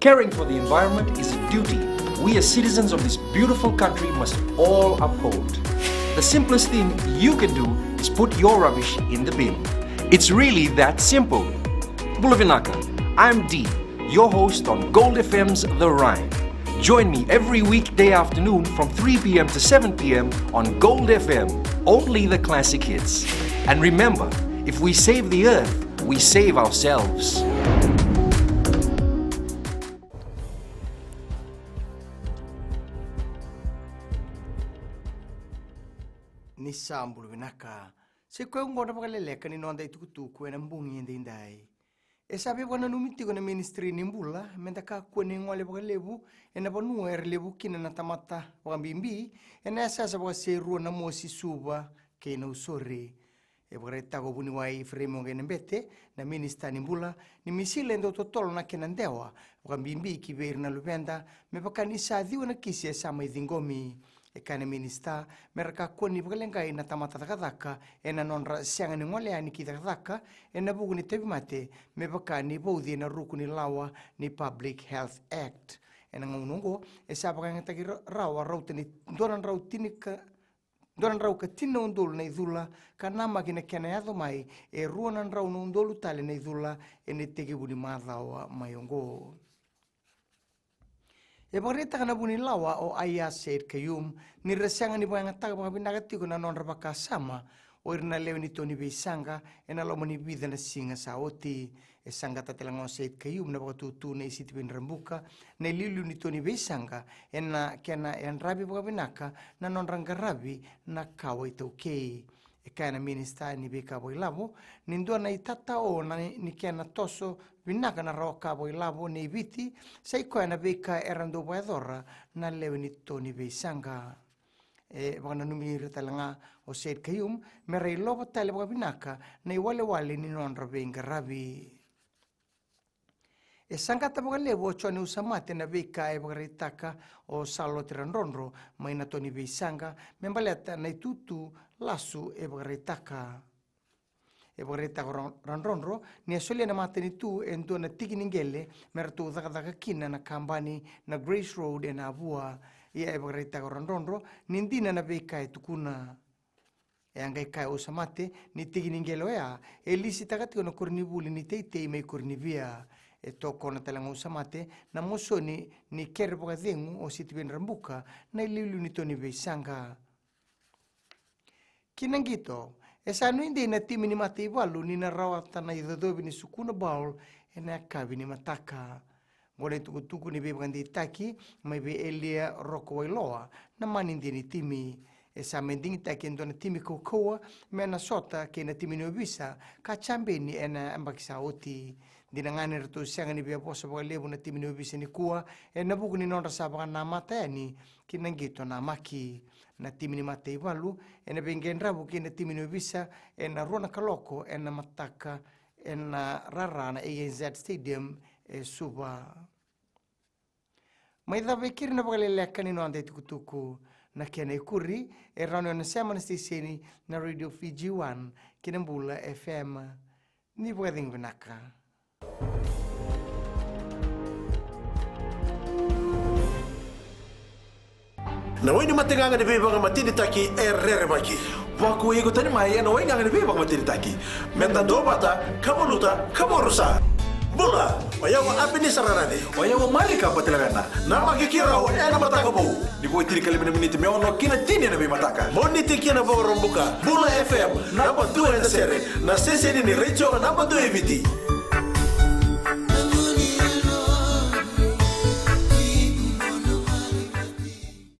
Caring for the environment is a duty we as citizens of this beautiful country must all uphold. The simplest thing you can do is put your rubbish in the bin. It's really that simple. Bulavinaka, I'm Dee, your host on Gold FM's The Rhyme. Join me every weekday afternoon from 3 p.m. to 7 p.m. on Gold FM, only the classic hits. And remember, if we save the earth, we save ourselves. Nisambulu vinaka se kwe ngona pakaleleka ni nonda itukutuku ena mbungi ende indai e sabe wana numitiko na ministry ni mbula menda ka kweni ngole pakalebu ena bonu lebu kina na tamata wambimbi ena sasa bwa seru na mosi suba ke na usori e boreta go buni wai fremo ngene mbete na minister ni mbula ni misile ndo totolo na kenandewa wambimbi kiber na lupenda me pakanisa diwa na kisi sama idingomi ekane minister mereka koni bukalenga ina tamata takadaka ena nonra sianga ni ngole ani kitakadaka ena bugu ni tebimate me bakani boudi na ruku ni lawa ni Public Health Act ena ngunungo esaba kanga taki rawa rautini doran rautinika doran rauka tinno ndol na idula kana makina kena yado mai e ruanan rau no ndolu tale na idula ene tege buni madhawa mayongo e boreta kana buni lawa o aya said kayum ni resanga ni banga taga mga binagati ko na nonra baka sama o irna lew ni Tony Beisanga ena lo mani bida na singa sa oti e sanga tatelango said kayum na baka tutu na isiti bin rambuka na lilu ni Tony Beisanga ena kena en rabi baka binaka na nonranga rabi na kawai taukei e kana minister ni beka boy labo nindua na itata o na ni kena toso vinaka na roka boy labo ni viti sai kana beka erando boyadora na leweni Tony Beisanga e bana numir talanga o said kayum merei lobo tale boka vinaka na wale ni non rabenga rabi e sangata boka lebo choni usamate na beka e boka ritaka o salo tirandronro maina Tony Beisanga membaleta na tutu lasu e baretaka randronro ni asole na mateni tu ento na tikiningele mertu daga kina na kambani na Grace Road na abua e baretaka randronro nindina na beka tukuna e angai kai osamate ni tikiningelo ya elisi takati no kornibuli ni teitei mai kornivia e toko na talang osamate na mosoni ni kerboga dengu o sitibin rambuka na lilu ni Tony Beisanga kinangito esa no hindi na timi ni mati walu ni narawata na idodobi ni sukuna baul ena kabi ni mataka ngole tukutuku ni bebandi taki mai be elia roko wailoa na manindi ni timi esa mending taki ndo na timi kokoa mena sota ke na timi no bisa ka chambe ni ena ambakisa oti dinangane rtu sianga ni beposa bo lebu na timi no bisa ni kuwa ena buku ni nonra sabanga na mata ni kinangito na maki na timi ni mate walu ena bengendra buki na timi no bisa ena rona kaloko ena mataka ena rara na ANZ Stadium e suba mai da bekir na bagalele kanino ande tukutuku na kene kuri e rano na semana stiseni na Radio Fiji 1 kinambula FM ni bweding vinaka na wini matenganga ni bebanga matini taki errere maki waku ego tani mai na wini nganga ni bebanga matini taki menda dobata kavoluta kamorusa bula wayawa apini sararane wayawa malika patelagana na makikira o ena mataka bo ni ko tiri kalimene minute me ono kina tini na be mataka moni tiki na bo rombuka bula FM na ba 2 na sere na sese ni recho na ba 2 eviti